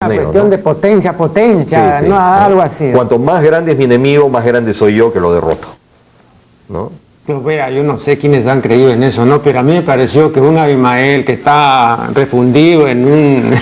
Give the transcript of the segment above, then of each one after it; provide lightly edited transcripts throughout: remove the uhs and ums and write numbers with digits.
Una cuestión, ¿no?, de potencia, sí, no, algo así. Cuanto más grande es mi enemigo, más grande soy yo que lo derroto, ¿no? Yo no sé quiénes han creído en eso, ¿no? Pero a mí me pareció que un Abimael que está refundido en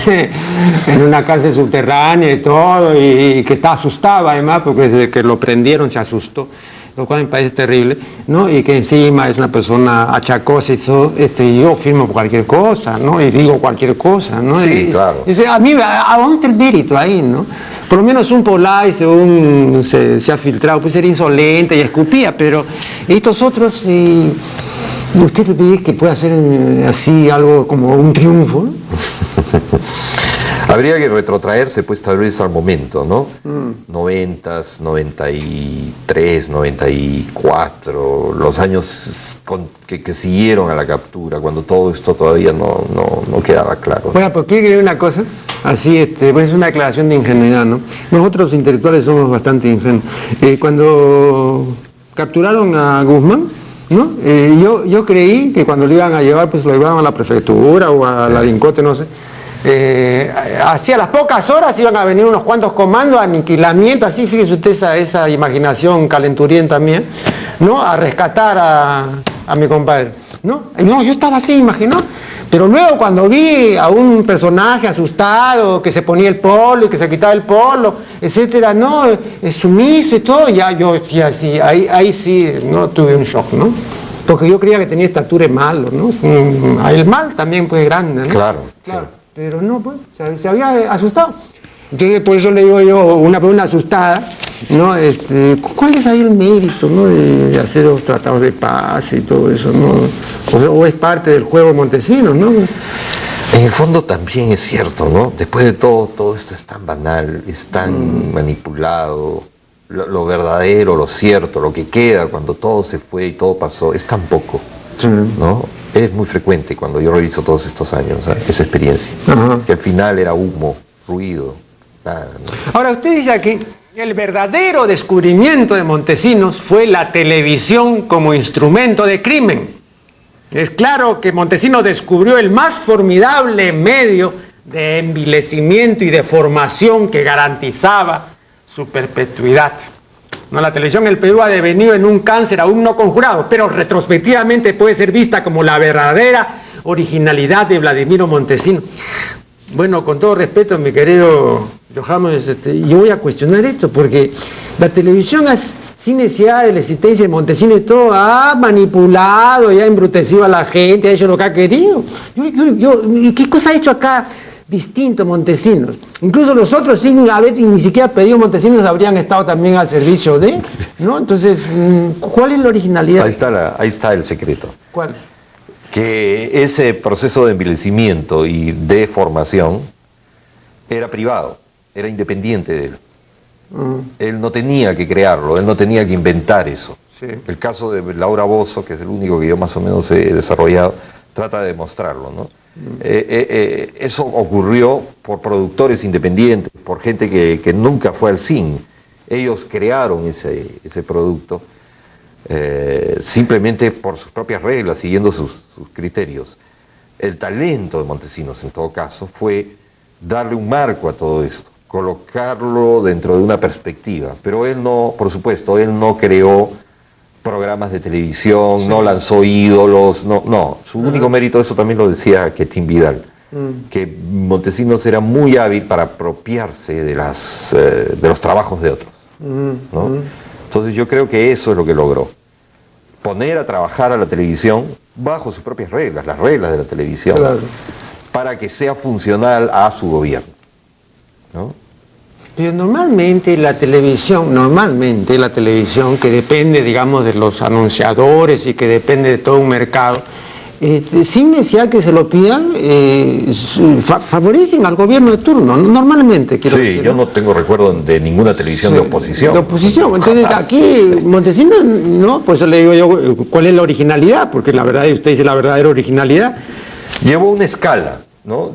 en una cárcel subterránea y todo, y que está asustado además, porque desde que lo prendieron se asustó, lo cual me parece terrible, ¿no? Y que encima es una persona achacosa y todo, yo firmo cualquier cosa, ¿no? Y digo cualquier cosa, ¿no? Sí, claro. A mí, ¿a dónde está el mérito ahí, no? Por lo menos un Polay, según se ha filtrado, pues era insolente y escupía, pero estos otros, ¿usted ve que puede hacer así algo como un triunfo? Habría que retrotraerse pues tal vez al momento, ¿no? 90s, 93, 94, los años que siguieron a la captura, cuando todo esto todavía no quedaba claro. Bueno, pues quiero decir una cosa, así, pues es una declaración de ingenuidad, ¿no? Nosotros intelectuales somos bastante ingenuos. Cuando capturaron a Guzmán, ¿no? Yo creí que cuando lo iban a llevar, pues lo llevaban a la prefectura o a la DINCOTE, no sé. Hacia las pocas horas iban a venir unos cuantos comandos, aniquilamiento, así, fíjese usted esa imaginación calenturienta mía, ¿no? A rescatar a mi compadre, ¿no? No, yo estaba así, imaginó. Pero luego cuando vi a un personaje asustado, que se ponía el polo y que se quitaba el polo, etcétera, no, sumiso y todo, ya yo decía sí, ahí sí, no tuve un shock, ¿no? Porque yo creía que tenía estatura de malo, ¿no? El mal también pues grande, ¿no? Claro. Sí. Pero no, pues, se había asustado. Entonces, por eso le digo yo, una persona asustada, ¿no? ¿Cuál es ahí el mérito, ¿no?, de hacer los tratados de paz y todo eso, ¿no? O es parte del juego Montesinos, ¿no? En el fondo también es cierto, ¿no? Después de todo esto es tan banal, es tan manipulado, lo verdadero, lo cierto, lo que queda cuando todo se fue y todo pasó, es tan poco, ¿no? Es muy frecuente cuando yo reviso todos estos años, ¿sabes?, esa experiencia, que al final era humo, ruido, nada, ¿no? Ahora, usted dice aquí, el verdadero descubrimiento de Montesinos fue la televisión como instrumento de crimen. Es claro que Montesinos descubrió el más formidable medio de envilecimiento y de formación que garantizaba su perpetuidad. No, la televisión en el Perú ha devenido en un cáncer aún no conjurado, pero retrospectivamente puede ser vista como la verdadera originalidad de Vladimiro Montesinos. Bueno, con todo respeto, mi querido Johannes, yo voy a cuestionar esto, porque la televisión, sin necesidad de la existencia de Montesinos y todo, ha manipulado y ha embrutecido a la gente, ha hecho lo que ha querido. ¿Y qué cosa ha hecho acá distinto Montesinos? Incluso nosotros, sin haber ni siquiera pedido Montesinos, habrían estado también al servicio de, ¿no? Entonces, ¿cuál es la originalidad? Ahí está el secreto. ¿Cuál? Que ese proceso de envilecimiento y de formación era privado, era independiente de él. Él no tenía que crearlo, él no tenía que inventar eso. Sí. El caso de Laura Bozzo, que es el único que yo más o menos he desarrollado, trata de demostrarlo, ¿no? Eso ocurrió por productores independientes, por gente que nunca fue al cine. Ellos crearon ese producto simplemente por sus propias reglas, siguiendo sus criterios. El talento de Montesinos, en todo caso, fue darle un marco a todo esto, colocarlo dentro de una perspectiva. Pero él no, por supuesto, él no creó programas de televisión, no lanzó ídolos, no. Su único mérito, eso también lo decía Quetín Vidal, que Montesinos era muy hábil para apropiarse de los trabajos de otros, ¿no? Entonces yo creo que eso es lo que logró. Poner a trabajar a la televisión bajo sus propias reglas, las reglas de la televisión, claro, para que sea funcional a su gobierno, ¿no? Pero normalmente la televisión, que depende, digamos, de los anunciadores y que depende de todo un mercado, sin necesidad que se lo pidan, favorecen al gobierno de turno, normalmente, quiero decir. Yo no tengo recuerdo de ninguna televisión de oposición. De oposición, entonces aquí Montesinos, no, pues le digo yo, ¿cuál es la originalidad? Porque la verdad, usted dice la verdadera originalidad. Llevó una escala, ¿no?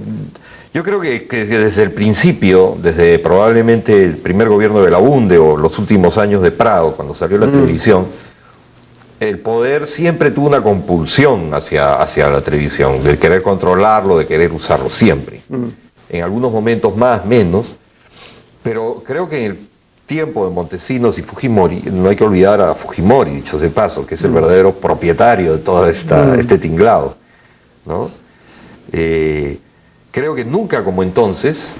Yo creo que desde el principio, desde probablemente el primer gobierno de Belaúnde o los últimos años de Prado, cuando salió la televisión, el poder siempre tuvo una compulsión hacia la televisión, de querer controlarlo, de querer usarlo, siempre. en algunos momentos más, menos, pero creo que en el tiempo de Montesinos y Fujimori, no hay que olvidar a Fujimori, dicho de paso, que es el verdadero propietario de todo este tinglado, ¿no? Creo que nunca como entonces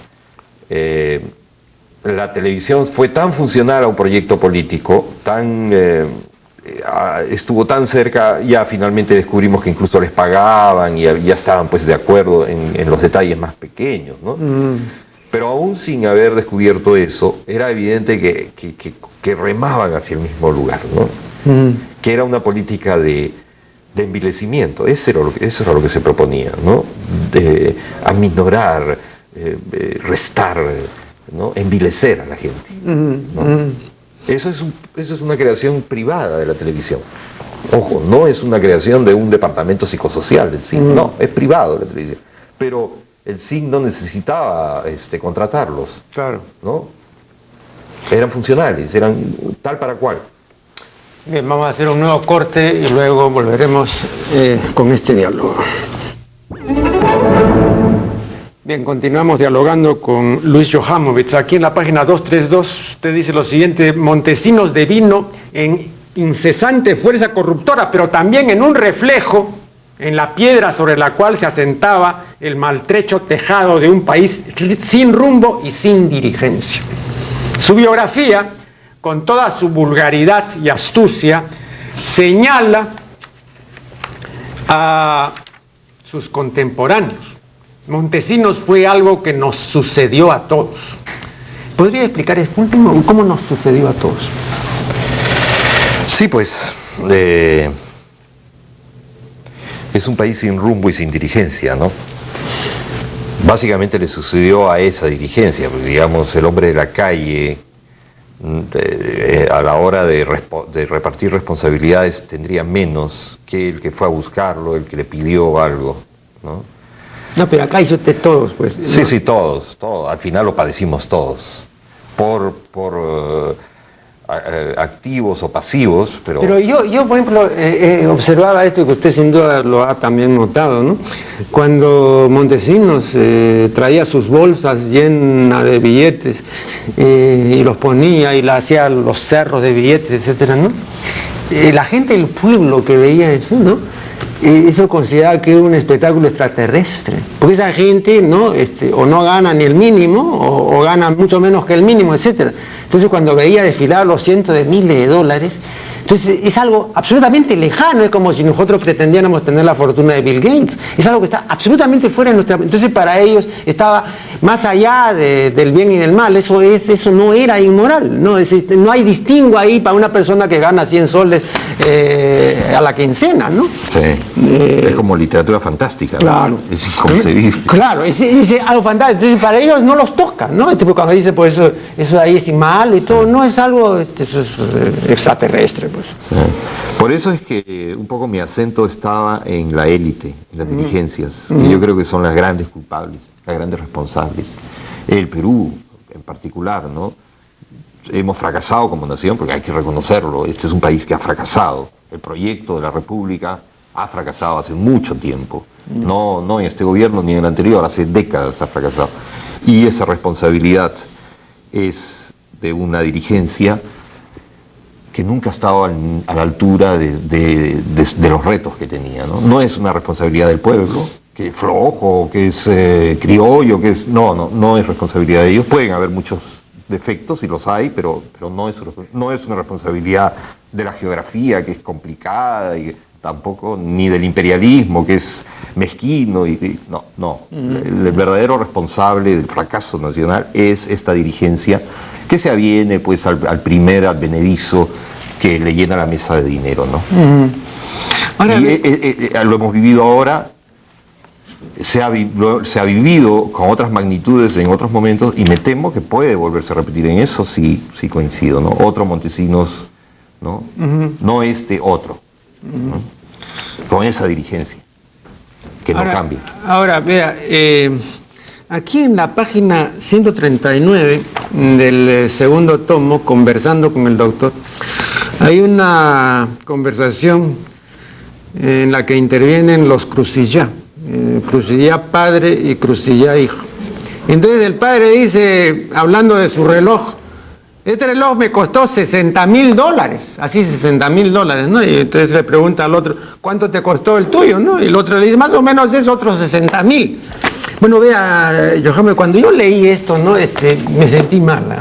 la televisión fue tan funcional a un proyecto político, estuvo tan cerca. Ya finalmente descubrimos que incluso les pagaban y ya estaban pues de acuerdo en los detalles más pequeños, ¿no? Pero aún sin haber descubierto eso, era evidente que remaban hacia el mismo lugar, ¿no? Que era una política de envilecimiento. Eso era lo que se proponía, ¿no? De aminorar, restar, ¿no? Envilecer a la gente, ¿no? Eso es una creación privada de la televisión. Ojo, no es una creación de un departamento psicosocial del CIN, no, es privado la televisión. Pero el CIN no necesitaba contratarlos, Claro. ¿no? Eran funcionales, eran tal para cual. Bien, vamos a hacer un nuevo corte y luego volveremos con este diálogo. Bien, continuamos dialogando con Luis Johamovich. Aquí en la página 232 usted dice lo siguiente: Montesinos devino en incesante fuerza corruptora, pero también en un reflejo en la piedra sobre la cual se asentaba el maltrecho tejado de un país sin rumbo y sin dirigencia. Su biografía, con toda su vulgaridad y astucia, señala a sus contemporáneos. Montesinos fue algo que nos sucedió a todos. ¿Podría explicar esto último? ¿Cómo nos sucedió a todos? Sí, pues es un país sin rumbo y sin dirigencia, ¿no? Básicamente le sucedió a esa dirigencia, porque, digamos, el hombre de la calle, a la hora de repartir responsabilidades, tendría menos que el que fue a buscarlo, el que le pidió algo, ¿no? No, pero acá hizo usted todos, pues. ¿no? Sí, todos, al final lo padecimos todos, por activos o pasivos, Pero yo por ejemplo, observaba esto que usted sin duda lo ha también notado, ¿no? Cuando Montesinos traía sus bolsas llenas de billetes y los ponía y le hacía los cerros de billetes, etcétera, ¿no? La gente del pueblo que veía eso, ¿no? Eso consideraba que era un espectáculo extraterrestre, porque esa gente, ¿no? O no gana ni el mínimo o gana mucho menos que el mínimo, etcétera. Entonces cuando veía desfilar los cientos de miles de dólares, entonces es algo absolutamente lejano, es como si nosotros pretendiéramos tener la fortuna de Bill Gates, es algo que está absolutamente fuera de nuestra... Entonces para ellos estaba más allá del bien y del mal, eso no era inmoral, ¿no? No hay distingo ahí para una persona que gana 100 soles a la quincena, ¿no? Sí, es como literatura fantástica, claro, ¿no? Es inconcebible. Claro, es algo fantástico, entonces para ellos no los toca, ¿no? Cuando dice, pues eso ahí es malo y todo, no es algo eso es extraterrestre, pues. Por eso es que un poco mi acento estaba en la élite, en las dirigencias, que yo creo que son las grandes culpables, las grandes responsables. El Perú en particular, ¿no? Hemos fracasado como nación, porque hay que reconocerlo, este es un país que ha fracasado. El proyecto de la República ha fracasado hace mucho tiempo, no en este gobierno ni en el anterior, hace décadas ha fracasado. Y esa responsabilidad es de una dirigencia que nunca ha estado a la altura de los retos que tenía, ¿no? No es una responsabilidad del pueblo, que es flojo, que es criollo, que es... No es responsabilidad de ellos. Pueden haber muchos defectos, y los hay, pero no es una responsabilidad de la geografía, que es complicada, y tampoco ni del imperialismo, que es mezquino. No. El verdadero responsable del fracaso nacional es esta dirigencia, que se aviene pues al primer advenedizo que le llena la mesa de dinero, ¿no? Ahora, lo hemos vivido ahora, se ha vivido con otras magnitudes en otros momentos, y me temo que puede volverse a repetir. En eso sí coincido, ¿no? Otro Montesinos, ¿no? No otro, ¿no? Con esa dirigencia que no cambia. Ahora, vea, aquí en la página 139 del segundo tomo, Conversando con el Doctor, hay una conversación en la que intervienen los Cruzillá, Cruzillá padre y Cruzillá hijo. Entonces el padre dice, hablando de su reloj, este reloj me costó $60,000, así $60,000, ¿no? Y entonces le pregunta al otro, ¿cuánto te costó el tuyo, no? Y el otro le dice, más o menos es otros 60,000. Bueno, vea, Johanne, cuando yo leí esto, ¿no? Me sentí mal, ¿no?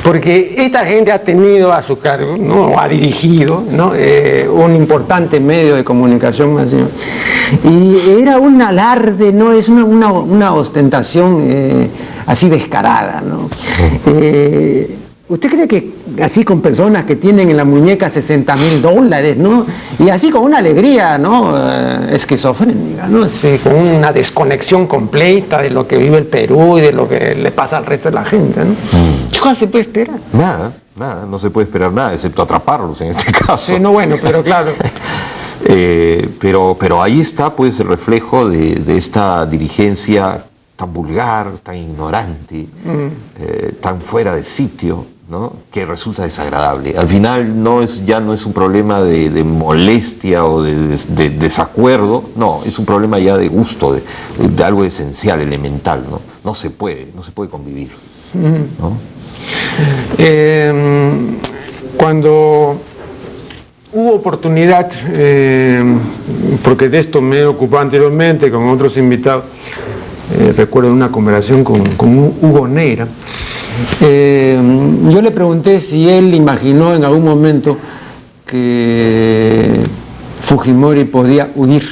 Porque esta gente ha tenido a su cargo, ¿no? Ha dirigido, ¿no? Un importante medio de comunicación, ¿no? Y era un alarde, ¿no? Es una ostentación así descarada, ¿no? ¿Usted cree que así con personas que tienen en la muñeca $60,000, ¿no? Y así con una alegría, ¿no? Esquizofrénica, ¿no? Sí, con una desconexión completa de lo que vive el Perú y de lo que le pasa al resto de la gente, ¿no? ¿Qué cosa se puede esperar? Nada, no se puede esperar nada, excepto atraparlos en este caso. Sí, no, bueno, pero claro. Pero ahí está, pues, el reflejo de esta dirigencia tan vulgar, tan ignorante, tan fuera de sitio, ¿no? Que resulta desagradable. Al final ya no es un problema de molestia o de desacuerdo, no, es un problema ya de gusto, de algo esencial, elemental, ¿no? No se puede convivir, ¿no? Cuando hubo oportunidad, porque de esto me he ocupado anteriormente con otros invitados, recuerdo una conversación con Hugo Neira, yo le pregunté si él imaginó en algún momento que Fujimori podía huir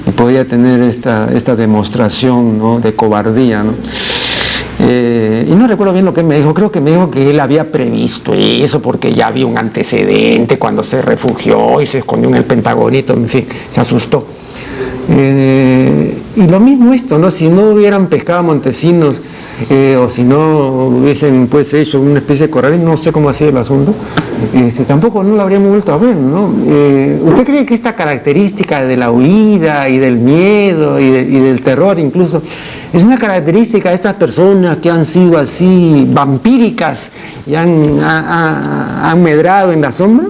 y podía tener esta demostración, ¿no? De cobardía, ¿no? Y no recuerdo bien lo que me dijo, creo que me dijo que él había previsto eso porque ya había un antecedente cuando se refugió y se escondió en el Pentagonito, en fin, se asustó. Y lo mismo esto, ¿no? Si no hubieran pescado a Montesinos o si no hubiesen pues hecho una especie de corralito, no sé cómo ha sido el asunto, tampoco no lo habríamos vuelto a ver, ¿no? ¿Usted cree que esta característica de la huida y del miedo y del terror incluso es una característica de estas personas que han sido así vampíricas y han medrado en la sombra?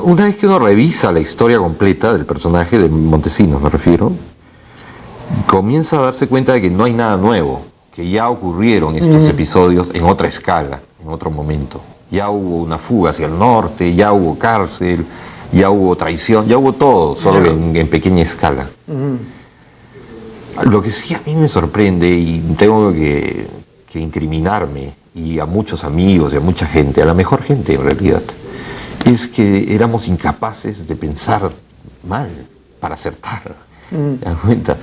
Una vez que uno revisa la historia completa del personaje de Montesinos, me refiero, comienza a darse cuenta de que no hay nada nuevo, que ya ocurrieron estos episodios en otra escala, en otro momento. Ya hubo una fuga hacia el norte, ya hubo cárcel, ya hubo traición, ya hubo todo, solo en pequeña escala. Lo que sí a mí me sorprende, y tengo que incriminarme, y a muchos amigos y a mucha gente, a la mejor gente en realidad, es que éramos incapaces de pensar mal para acertar. ¿Te das cuenta?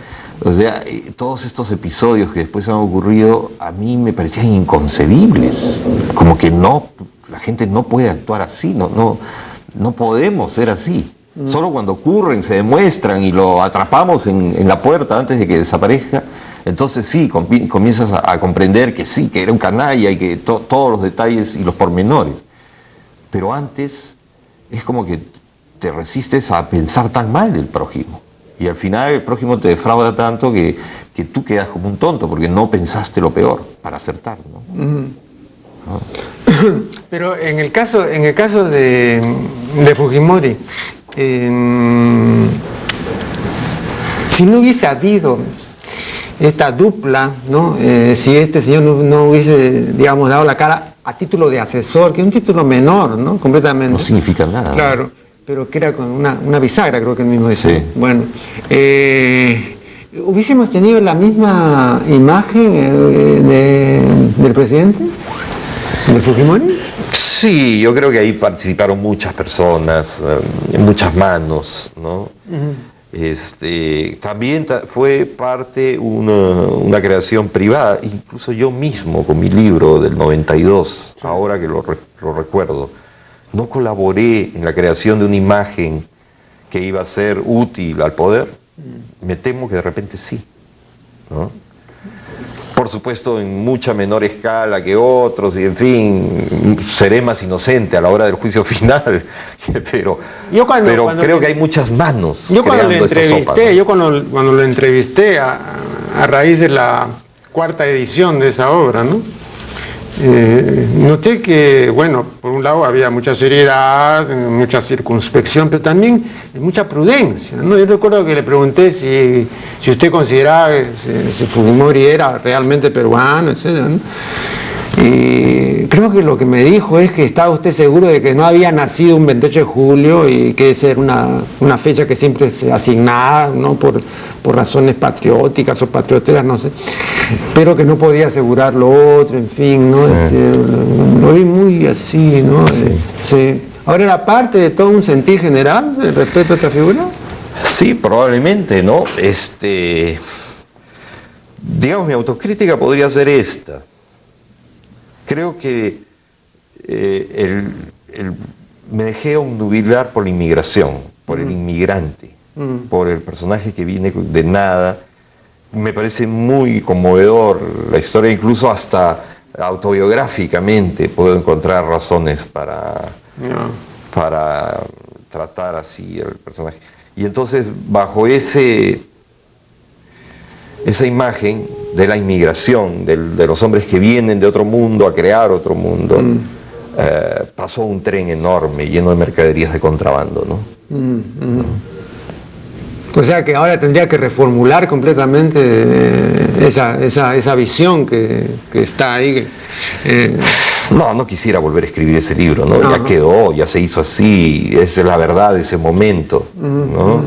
O sea, todos estos episodios que después han ocurrido a mí me parecían inconcebibles, como que la gente no puede actuar así, no podemos ser así. Solo cuando ocurren, se demuestran y lo atrapamos en la puerta antes de que desaparezca, entonces sí, comienzas a comprender que sí, que era un canalla y que todos los detalles y los pormenores. Pero antes es como que te resistes a pensar tan mal del prójimo. Y al final el prójimo te defrauda tanto que tú quedas como un tonto porque no pensaste lo peor para acertar, ¿no? ¿No? Pero en el caso de Fujimori, si no hubiese habido esta dupla, ¿no? Si este señor no hubiese, digamos, dado la cara a título de asesor, que es un título menor, ¿no? Completamente. No significa nada. Claro, pero que era con una bisagra, creo que él mismo decía. Sí. Bueno, ¿hubiésemos tenido la misma imagen del presidente, de Fujimori? Sí, yo creo que ahí participaron muchas personas, muchas manos, ¿no? También fue parte una creación privada, incluso yo mismo con mi libro del 92, sí. Ahora que lo recuerdo, no colaboré en la creación de una imagen que iba a ser útil al poder. Me temo que de repente sí, ¿no? Por supuesto en mucha menor escala que otros, y en fin, seré más inocente a la hora del juicio final, pero creo que hay muchas manos. Yo cuando lo entrevisté a raíz de la 4ª edición de esa obra, ¿no? noté que, bueno, por un lado había mucha seriedad, mucha circunspección, pero también mucha prudencia, ¿no? Yo recuerdo que le pregunté si usted consideraba que Fujimori era realmente peruano, etcétera, ¿no? Y creo que lo que me dijo es que estaba usted seguro de que no había nacido un 28 de julio y que esa era una fecha que siempre se asignaba, ¿no? por razones patrióticas o patrioteras, no sé, pero que no podía asegurar lo otro, en fin, ¿no? Lo vi muy así, ¿no? Sí. Ahora, ¿era parte de todo un sentir general respecto a esta figura? Sí, probablemente, ¿no? Digamos, mi autocrítica podría ser esta. Creo que me dejé obnubilar por la inmigración, por el inmigrante, por el personaje que viene de nada. Me parece muy conmovedor la historia, incluso hasta autobiográficamente puedo encontrar razones para tratar así el personaje. Y entonces, bajo esa imagen de la inmigración, de los hombres que vienen de otro mundo a crear otro mundo, pasó un tren enorme lleno de mercaderías de contrabando, ¿no? O sea que ahora tendría que reformular completamente esa visión que está ahí. No quisiera volver a escribir ese libro, ¿no? Ya quedó, ya se hizo así, esa es la verdad de ese momento, ¿no?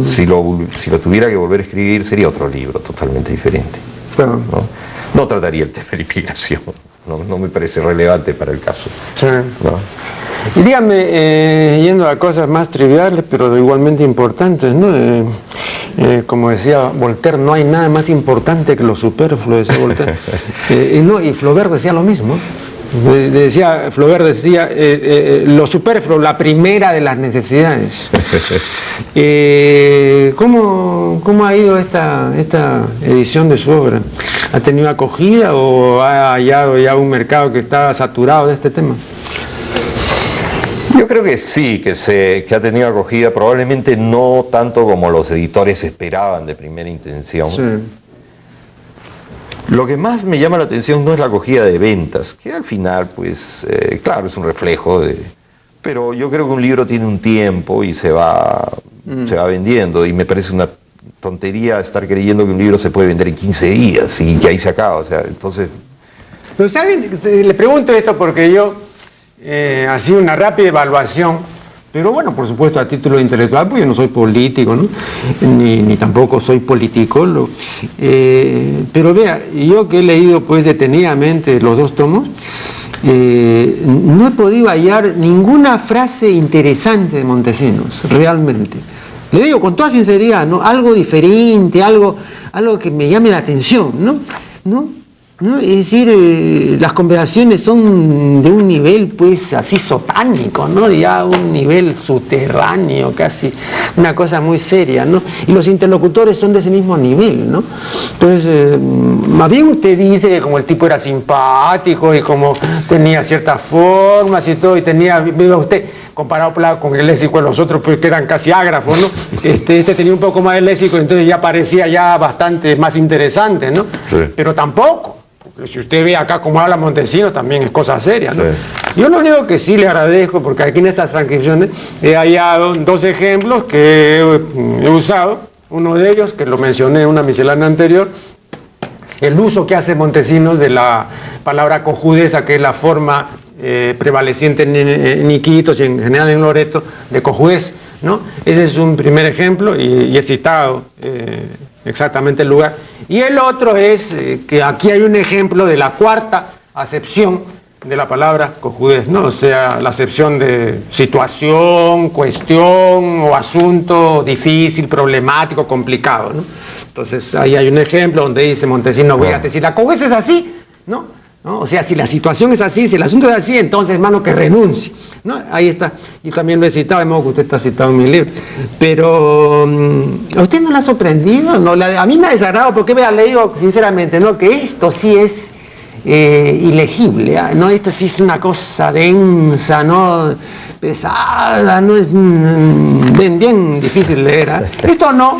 Si lo tuviera que volver a escribir sería otro libro totalmente diferente. No trataría el tema de la inmigración, no me parece relevante para el caso. Sí. ¿No? Y dígame, yendo a cosas más triviales, pero igualmente importantes, ¿no? Como decía Voltaire, no hay nada más importante que lo superfluo, decía Voltaire. Y Flaubert decía lo mismo. Flaubert decía, lo superfluo, la primera de las necesidades. ¿Cómo ha ido esta edición de su obra? ¿Ha tenido acogida o ha hallado ya un mercado que está saturado de este tema? Yo creo que sí, que ha tenido acogida, probablemente no tanto como los editores esperaban de primera intención. Sí. Lo que más me llama la atención no es la acogida de ventas, que al final, pues, claro, es un reflejo de... Pero yo creo que un libro tiene un tiempo y se va vendiendo, y me parece una tontería estar creyendo que un libro se puede vender en 15 días y que ahí se acaba, o sea, entonces... Pero, ¿saben? Le pregunto esto porque yo... así una rápida evaluación, pero bueno, por supuesto a título intelectual, porque yo no soy político, ¿no? ni tampoco soy politicólogo, pero vea, yo que he leído pues detenidamente los dos tomos, no he podido hallar ninguna frase interesante de Montesinos, realmente. Le digo con toda sinceridad, ¿no? Algo diferente, algo que me llame la atención, ¿no? Es decir, las conversaciones son de un nivel pues así sotánico, ¿no? Ya un nivel subterráneo, casi una cosa muy seria, ¿no? Y los interlocutores son de ese mismo nivel, ¿no? Entonces, más bien usted dice que como el tipo era simpático y como tenía ciertas formas y todo, y tenía, vea usted, comparado con el léxico de los otros, pues que eran casi ágrafos, ¿no? Este tenía un poco más de léxico, entonces ya parecía ya bastante más interesante, ¿no? Sí. Pero tampoco. Si usted ve acá cómo habla Montesinos, también es cosa seria, ¿no? Sí. Yo lo único que sí le agradezco, porque aquí en estas transcripciones he hallado dos ejemplos que he usado. Uno de ellos, que lo mencioné en una miscelánea anterior, el uso que hace Montesinos de la palabra cojudeza, que es la forma prevaleciente en Iquitos y en general en Loreto, de cojudez, ¿no? Ese es un primer ejemplo y he citado exactamente el lugar. Y el otro es que aquí hay un ejemplo de la cuarta acepción de la palabra cojudez, ¿no? O sea, la acepción de situación, cuestión o asunto difícil, problemático, complicado, ¿no? Entonces ahí hay un ejemplo donde dice Montesinos, voy a decir, la cojudez es así, ¿no? O sea, si la situación es así, si el asunto es así, entonces, hermano, que renuncie, ¿no? Ahí está. Y también lo he citado, de modo que usted está citado en mi libro. Pero, ¿a usted no le ha sorprendido? ¿No? A mí me ha desagradado porque, vea, le digo sinceramente, ¿no? Que esto sí es ilegible, ¿eh? ¿No? Esto sí es una cosa densa, ¿no? Pesada, ¿no? Es bien difícil leer, ¿eh? Esto no.